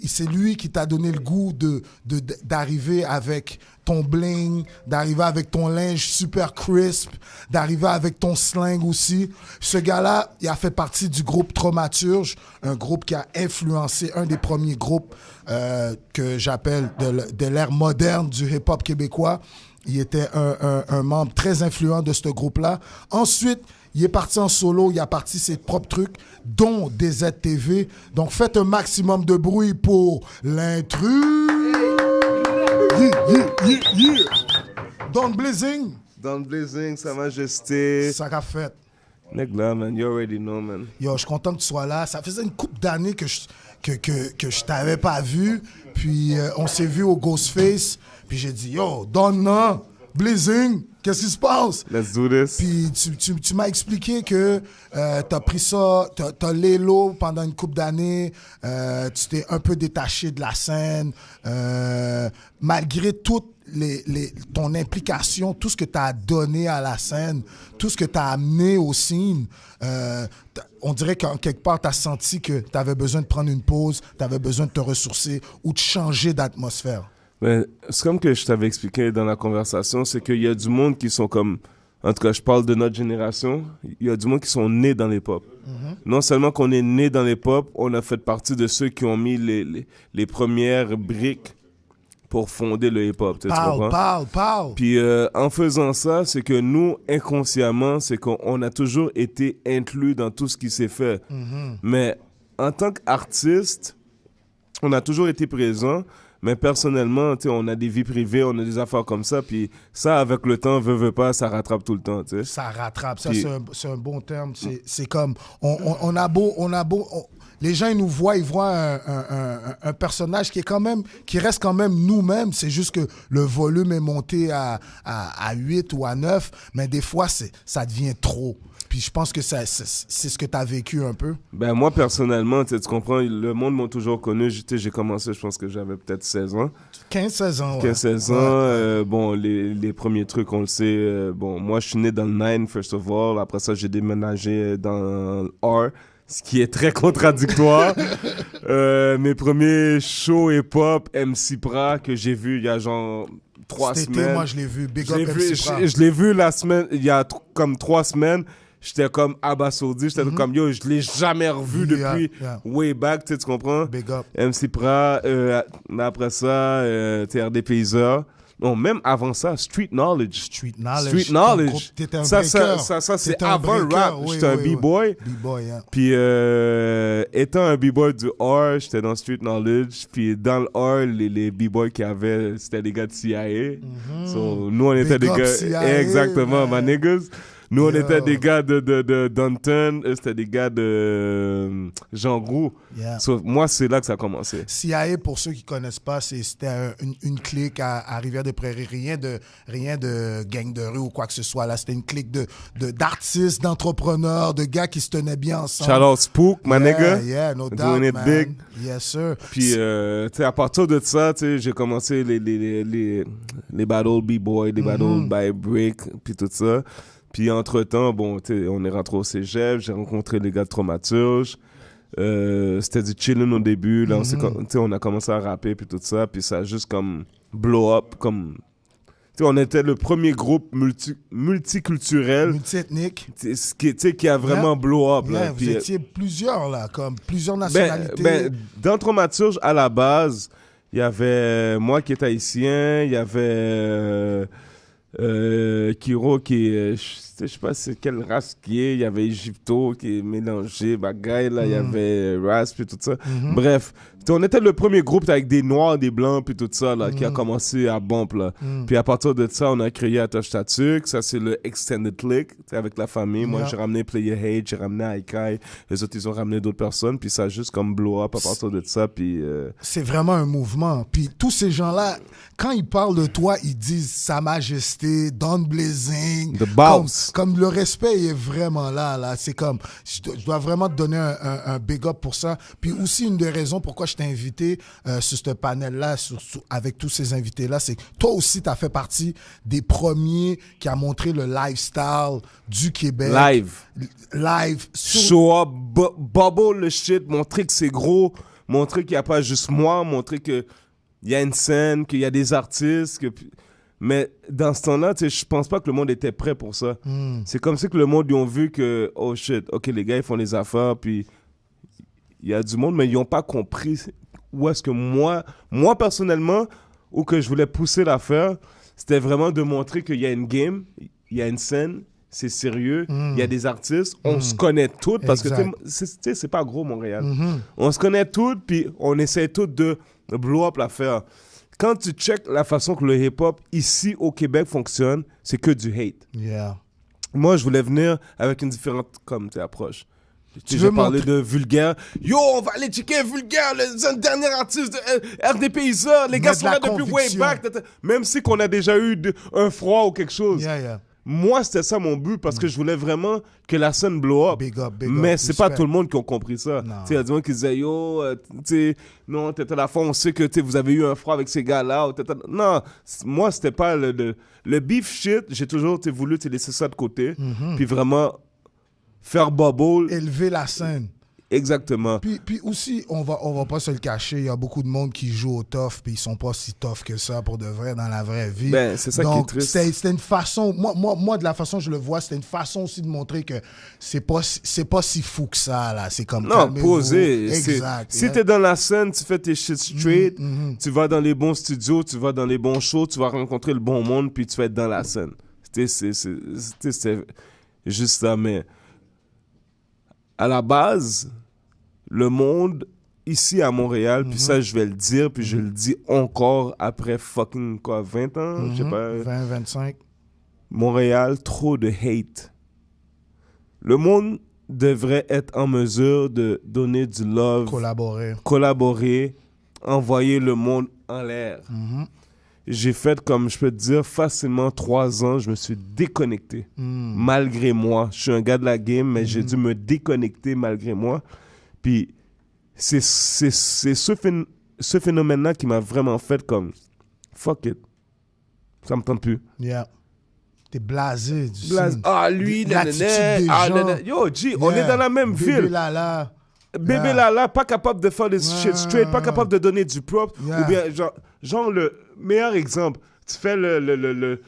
c'est lui qui t'a donné le goût d'arriver avec ton bling, d'arriver avec ton linge super crisp, d'arriver avec ton slang aussi. Ce gars-là, il a fait partie du groupe Traumaturge, un groupe qui a influencé un des premiers groupes que j'appelle de l'ère moderne du hip-hop québécois. Il était un membre très influent de ce groupe-là. Ensuite, il est parti en solo, il a parti ses propres trucs, dont DZTV. Donc, faites un maximum de bruit pour l'intrus. Yeah. Don Blazing. Don Blazing, Sa Majesté. Ça qu'a fait. Nigga, man, you already know, man. Yo, je suis content que tu sois là. Ça faisait une couple d'années que je t'avais pas vu. Puis, on s'est vu au Ghostface. Puis, j'ai dit, yo, Don, non, Blazing, qu'est-ce qui se passe? Let's do this. Puis tu m'as expliqué que t'as pris ça, t'as l'élo pendant une couple d'années, tu t'es un peu détaché de la scène, malgré toute ton implication, tout ce que t'as donné à la scène, tout ce que t'as amené au scene, on dirait qu'en quelque part t'as senti que t'avais besoin de prendre une pause, t'avais besoin de te ressourcer ou de changer d'atmosphère. Mais c'est comme que je t'avais expliqué dans la conversation, c'est qu'il y a du monde qui sont comme, en tout cas je parle de notre génération, il y a du monde qui sont nés dans les pop. Mm-hmm. Non seulement qu'on est né dans les pop, on a fait partie de ceux qui ont mis les premières briques pour fonder le hip-hop. Tu comprends? Parle. Puis en faisant ça, c'est que nous, inconsciemment, c'est qu'on a toujours été inclus dans tout ce qui s'est fait. Mm-hmm. Mais en tant qu'artiste, on a toujours été présent. Mais personnellement, on a des vies privées, on a des affaires comme ça, puis ça, avec le temps, veut pas, ça rattrape tout le temps, tu sais. Ça rattrape, ça, puis, c'est un bon terme. C'est comme, on a beau, les gens, ils nous voient, un personnage qui reste quand même nous-mêmes. C'est juste que le volume est monté à 8 ou à 9, mais des fois, ça devient trop. Puis je pense que c'est ce que tu as vécu un peu. Ben moi, personnellement, tu comprends, le monde m'a toujours connu. J'ai commencé, je pense que j'avais peut-être 16 ans. 15-16 ans, ouais. 15-16 ans. Bon, les premiers trucs, on le sait. Bon, moi, je suis né dans le 9, first of all. Après ça, j'ai déménagé dans le R, ce qui est très contradictoire. Mes premiers shows hip-hop, MC Pra, que j'ai vu il y a genre 3 semaines. Moi, je l'ai vu. Big up MC Pra. Je l'ai vu la semaine, il y a comme 3 semaines. J'étais comme abasourdi, j'étais comme yo, je l'ai jamais revu depuis way back, tu comprends? Big up. MC Pra, après ça, TRD Payseur. Non, même avant ça, Street Knowledge. Ça c'est avant le rap. J'étais un B-boy. B-boy, yeah. Puis, étant un B-boy du R, j'étais dans Street Knowledge. Puis, dans le R, les B-boys qu'il y avait, c'était des gars de CIA. So, nous, on était des gars... CIA, exactement, my niggas. Nous, on était des gars de Downton, c'était des gars de Jean Roux. Yeah. So, moi, c'est là que ça a commencé. CIA, pour ceux qui ne connaissent pas, c'était une clique à Rivière-des-Prairies. Rien de gang de rue ou quoi que ce soit. Là, c'était une clique d'artistes, d'entrepreneurs, de gars qui se tenaient bien ensemble. Shout out Spook, my nigga. Yeah, no doubt, doing it man. big. Yes, sir. Puis, à partir de ça, j'ai commencé les battles B-boy, les battles by Brick, puis tout ça. Puis entre-temps, bon, on est rentré au cégep, j'ai rencontré les gars de Traumaturge. C'était du chilling au début. Là, on a commencé à rapper puis tout ça. Puis ça a juste comme blow up. On était le premier groupe multiculturel. Multiethnique. Qui a vraiment blow up. Yeah, là. Vous étiez plusieurs, là, comme plusieurs nationalités. Dans Traumaturge, à la base, il y avait moi qui étais haïtien, il y avait... Kiro qui est, je sais pas c'est quelle race qui est, il y avait Egypto qui est mélangé, bagaille là, il y avait Rasp et tout ça. Bref, on était le premier groupe avec des noirs, des blancs puis tout ça là, qui a commencé à bump là. Puis à partir de ça, on a créé Atosh Tatuk, ça c'est le Extended Click, avec la famille. Moi j'ai ramené Player Hate, j'ai ramené Aikai, les autres ils ont ramené d'autres personnes, puis ça a juste comme blow up à partir de ça. Puis c'est vraiment un mouvement. Puis tous ces gens-là, quand ils parlent de toi, ils disent Sa Majesté, Don Blazing. The Boss. Comme le respect est vraiment là. C'est comme, je dois vraiment te donner un big up pour ça. Puis aussi, une des raisons pourquoi je t'ai invité sur ce panel-là, avec tous ces invités-là, c'est que toi aussi, tu as fait partie des premiers qui a montré le lifestyle du Québec. Live. Live. Show up, bubble le shit, montrer que c'est gros. montrer qu'il n'y a pas juste moi, montrer qu'il y a une scène, qu'il y a des artistes. Mais dans ce temps-là, je pense pas que le monde était prêt pour ça. C'est comme si que le monde, ils ont vu que, oh shit, ok, les gars, ils font les affaires, puis il y a du monde, mais ils n'ont pas compris où est-ce que moi personnellement, où que je voulais pousser l'affaire, c'était vraiment de montrer qu'il y a une game, il y a une scène, c'est sérieux, il y a des artistes, on se connaît toutes, parce que c'est pas gros Montréal. On se connaît toutes, puis on essaie toutes de blow up l'affaire. Quand tu check la façon que le hip-hop ici au Québec fonctionne, c'est que du hate. Yeah. Moi, je voulais venir avec une différente approche. Tu veux veux parler montrer- de Vulgaire. Yo, on va aller checker Vulgaire, le dernier artiste de RDP Isa. Les gars Mettre sont là la depuis way conviction. back. Même si qu'on a déjà eu un froid ou quelque chose. Yeah. Moi, c'était ça mon but parce que je voulais vraiment que la scène blow up. Big up, Mais c'est pas respect. tout le monde qui a compris ça. Non. Il y a des gens qui disaient, yo, non, t'étais à la fois, on sait que vous avez eu un froid avec ces gars-là. Non, moi, c'était pas le beef shit. J'ai toujours voulu laisser ça de côté. Puis vraiment faire bubble. Élever la scène. Exactement. Puis aussi, on va pas se le cacher, il y a beaucoup de monde qui joue au tough, puis ils sont pas si tough que ça pour de vrai dans la vraie vie. Ben, c'est ça qui est Donc, triste. c'était une façon, moi, de la façon que je le vois, c'était une façon aussi de montrer que c'est pas si fou que ça, là. C'est comme Non, calmez-vous. posé. Exact. Si t'es dans la scène, tu fais tes shit straight, tu vas dans les bons studios, tu vas dans les bons shows, tu vas rencontrer le bon monde, puis tu vas être dans la scène. C'est juste ça, mais à la base, le monde ici à Montréal, puis ça, je vais le dire, puis je le dis encore après fucking, 20 ans, je sais pas. 20, 25. Montréal, trop de hate. Le monde devrait être en mesure de donner du love, collaborer, envoyer le monde en l'air. J'ai fait, comme je peux te dire, facilement 3 ans, je me suis déconnecté. Malgré moi. Je suis un gars de la game, mais j'ai dû me déconnecter malgré moi. Puis c'est ce phénomène-là qui m'a vraiment fait comme fuck it. Ça me tente plus. Yeah. T'es blasé du scene. Ah, lui, L'attitude des gens. Yo, G, on est dans la même Bébé ville. Lala. Bébé Yeah. Lala, pas capable de faire des shit straight, pas capable de donner du propre. Yeah. Ou bien, genre, le meilleur exemple, tu fais le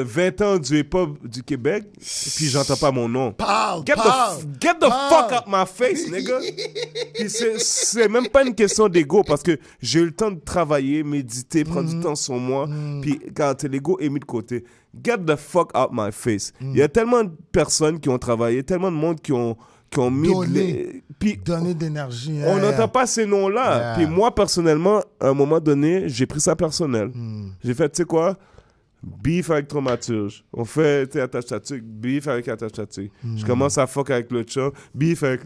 20 ans du hip-hop du Québec, puis j'entends pas mon nom. Get the fuck out my face, nigga. Puis c'est même pas une question d'ego, parce que j'ai eu le temps de travailler, méditer, prendre du temps sur moi, puis quand l'ego est mis de côté. Get the fuck out my face. Il y a tellement de personnes qui ont travaillé, tellement de monde qui ont mis... Puis donner d'énergie. on n'entend pas ces noms-là. Yeah. Puis moi, personnellement, à un moment donné, j'ai pris ça personnel. J'ai fait, tu sais quoi? Beef avec Traumaturge. On fait, tu sais, attache tatuc. Beef avec attache tatuc. Je commence à fuck avec le chum. Beef avec...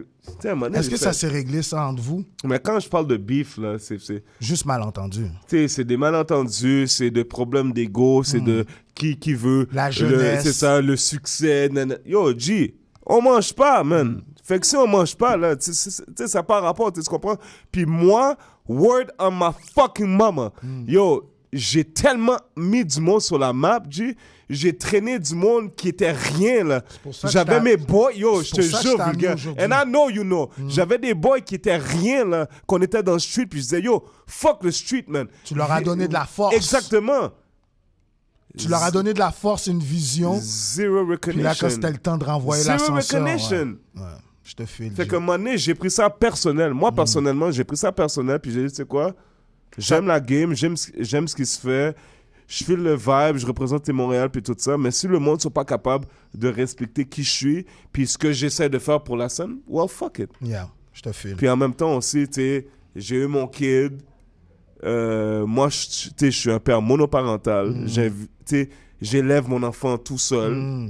Est-ce que ça s'est réglé, ça, entre vous? Mais quand je parle de beef, là, c'est Juste malentendu. tu sais, c'est des malentendus, c'est des problèmes d'ego, c'est de qui veut... La jeunesse. C'est ça, le succès. Yo, G, on mange pas, man. Fait que si on mange pas, là, tu sais, ça n'a pas rapport, tu comprends? Puis moi, word on my fucking mama. Yo, j'ai tellement mis du monde sur la map, G. J'ai traîné du monde qui était rien, là. pour ça que J'avais je mes boys, yo, je c'est te pour ça que je jure, t'ai amené vulgaire. aujourd'hui. And I know you know. J'avais des boys qui étaient rien, là, qu'on était dans le street, puis je disais, yo, fuck le street, man. Tu leur as donné de la force. Exactement. Tu leur as donné de la force, une vision. Zero recognition. Puis là, quand c'était le temps de renvoyer Zero l'ascenseur... recognition. Ouais. Je te file. Fait qu'à un moment donné, j'ai pris ça personnel. Moi, personnellement, j'ai pris ça personnel, puis j'ai dit, tu sais quoi? J'aime la game, j'aime ce qui se fait. Je file le vibe, je représente Montréal, puis tout ça. Mais si le monde ne sont pas capables de respecter qui je suis, puis ce que j'essaie de faire pour la scène, well, fuck it. Yeah, je te file. Puis en même temps aussi, tu sais, j'ai eu mon kid. Moi, je suis un père monoparental. Tu sais, j'élève mon enfant tout seul.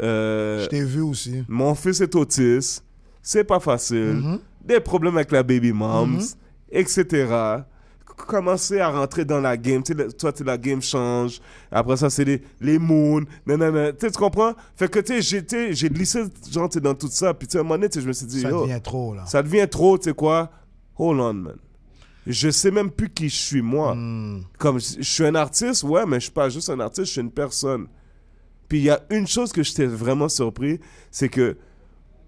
Je t'ai vu aussi. Mon fils est autiste. C'est pas facile. Des problèmes avec la baby moms, etc. Commencer à rentrer dans la game. Tu sais, toi, la game change. Après ça, c'est les moons. Nanana. Tu comprends? Fait que, tu sais, j'ai glissé genre, dans tout ça. Puis, tu sais, à un moment donné, je me suis dit, Ça yo, devient trop, là. ça devient trop, tu sais quoi? Hold on, man. Je sais même plus qui je suis, moi. Comme, je suis un artiste, ouais, mais je suis pas juste un artiste, je suis une personne. Puis il y a une chose que j'étais vraiment surpris, c'est que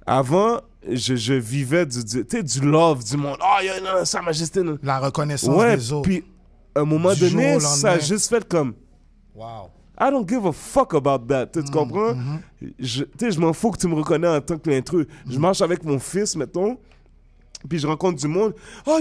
avant, je vivais du love du monde. Oh, Sa Majesté. La reconnaissance des autres. Puis, à un moment donné, ça a juste fait comme... Wow. I don't give a fuck about that. Tu comprends? Je m'en fous que tu me reconnais en tant que l'intrus. Je marche avec mon fils, mettons, puis je rencontre du monde. Oh,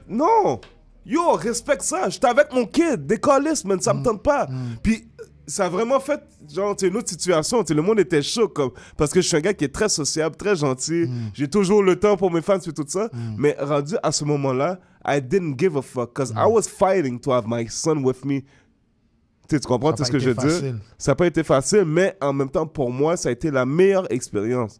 non! Yo, respecte ça. J'étais avec mon kid. Décaliste, man. Ça me tente pas. Puis ça a vraiment fait, genre, une autre situation. Le monde était chaud, comme, parce que je suis un gars qui est très sociable, très gentil. J'ai toujours le temps pour mes fans et tout ça. Mais rendu à ce moment-là, I didn't give a fuck. Because I was fighting to have my son with me. Tu comprends tout ce que je veux dire? Ça n'a pas été facile, mais en même temps, pour moi, ça a été la meilleure expérience.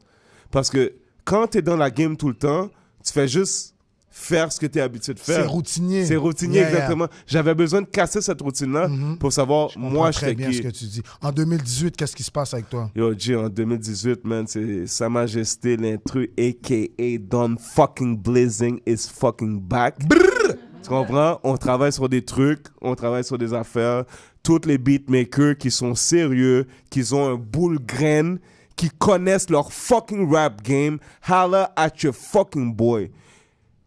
Parce que quand tu es dans la game tout le temps, tu fais juste faire ce que tu es habitué de faire. C'est routinier. C'est routinier, exactement. J'avais besoin de casser cette routine-là pour savoir, moi, je très bien ce que tu dis. En 2018, qu'est-ce qui se passe avec toi? Yo, G, en 2018, man, c'est Sa Majesté, l'intrus, a.k.a. Don fucking Blazing is fucking back. Brrr! Tu comprends? On travaille sur des trucs, on travaille sur des affaires. Tous les beatmakers qui sont sérieux, qui ont un boule graine, qui connaissent leur fucking rap game, holla at your fucking boy.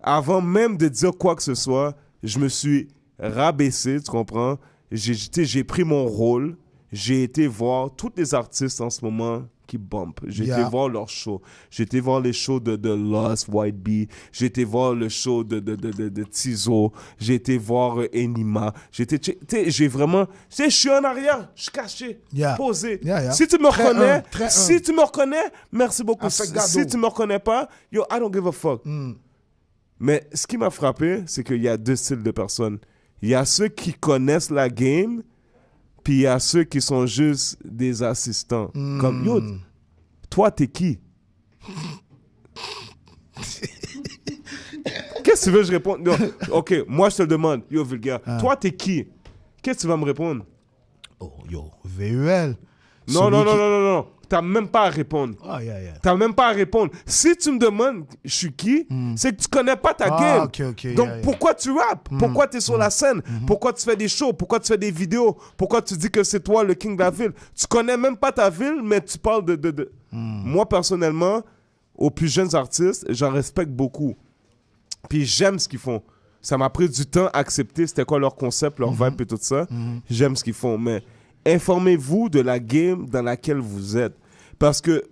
Avant même de dire quoi que ce soit, je me suis rabaissé, tu comprends? J'ai pris mon rôle, j'ai été voir tous les artistes en ce moment qui bump. J'ai été voir leurs shows. J'ai été voir les shows de Lost, White Bee. J'ai été voir le show de Tizo. J'ai été voir Enima. J'ai vraiment... je suis en arrière, je suis caché, posé. Si tu me reconnais, merci beaucoup. Si tu me reconnais pas, yo, I don't give a fuck. Mais ce qui m'a frappé, c'est qu'il y a deux styles de personnes. Il y a ceux qui connaissent la game, puis il y a ceux qui sont juste des assistants. Comme, yo, toi, t'es qui? Qu'est-ce que tu veux que je réponde? Non. OK, moi, je te le demande. Yo, vulgaire. Toi, t'es qui? Qu'est-ce que tu vas me répondre? Oh, yo, VUL. Non. T'as même pas à répondre. T'as même pas à répondre. Si tu me demandes je suis qui, c'est que tu connais pas ta game. Donc pourquoi tu rappes? Pourquoi tu es sur la scène? Pourquoi tu fais des shows? Pourquoi tu fais des vidéos? Pourquoi tu dis que c'est toi le king de la ville? Tu connais même pas ta ville, mais tu parles de... Moi, personnellement, aux plus jeunes artistes, j'en respecte beaucoup. Puis j'aime ce qu'ils font. Ça m'a pris du temps à accepter c'était quoi leur concept, leur vibe et tout ça. J'aime ce qu'ils font, mais informez-vous de la game dans laquelle vous êtes. Parce que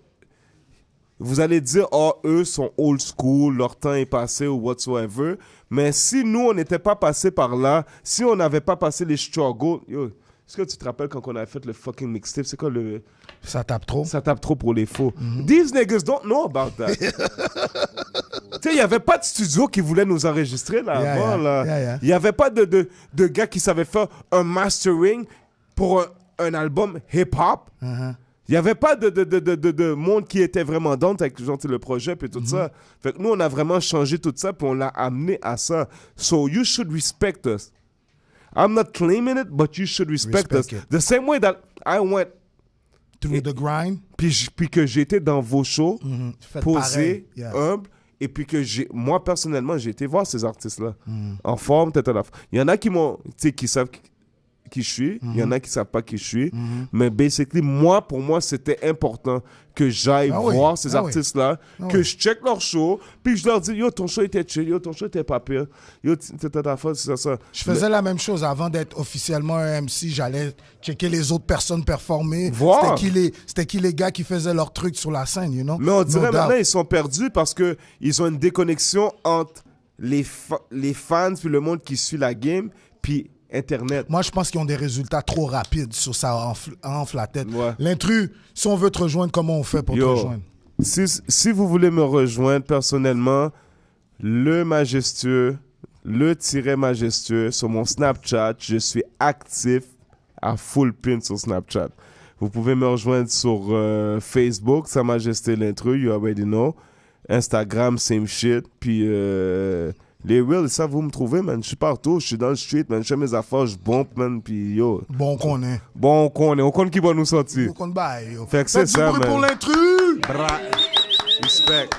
vous allez dire, oh, eux sont old school, leur temps est passé ou whatsoever. Mais si nous, on n'était pas passé par là, si on n'avait pas passé les struggles, yo, est-ce que tu te rappelles quand on avait fait le fucking mixtape? C'est quoi le... Ça tape trop. Ça tape trop pour les faux. These niggas don't know about that. Tu sais, il n'y avait pas de studio qui voulait nous enregistrer là avant. Il n'y avait pas de gars qui savaient faire un mastering pour un album hip-hop. Il n'y avait pas de monde qui était vraiment down avec le projet et tout ça. Fait que nous, on a vraiment changé tout ça puis on l'a amené à ça. So you should respect us. I'm not claiming it, but you should respect us. The same way that I went through the grind. Puis que j'étais dans vos shows, posé, humble, et puis que moi, personnellement, j'ai été voir ces artistes-là. En forme, tête à la fin. Il y en a qui savent qui je suis. Il y en a qui ne savent pas qui je suis. Mais basically, pour moi, c'était important que j'aille voir ces artistes-là, que je check leur show, puis je leur dis, yo, ton show était chill, yo, ton show était pas pire, yo, t'étais ta faute, c'est ça. Je faisais la même chose avant d'être officiellement un MC. J'allais checker les autres personnes performer. C'était qui les gars qui faisaient leur truc sur la scène, you know? Mais on dirait maintenant, ils sont perdus parce qu'ils ont une déconnexion entre les fans puis le monde qui suit la game, puis Internet. Moi, je pense qu'ils ont des résultats trop rapides sur ça, enfle la tête. L'intrus, si on veut te rejoindre, comment on fait pour te rejoindre? Si vous voulez me rejoindre personnellement, le majestueux sur mon Snapchat, je suis actif à full pin sur Snapchat. Vous pouvez me rejoindre sur Facebook, Sa Majesté l'intrus, you already know. Instagram, same shit. Puis les reels, ça vous me trouvez, man. Je suis partout, je suis dans le street, man. Je fais mes affaires, je bump, man. Puis yo. Bon qu'on est. On connaît qui va nous sortir. Bon qu'on baille, yo. Fait que c'est ça, man. Pour l'intrus. Respect.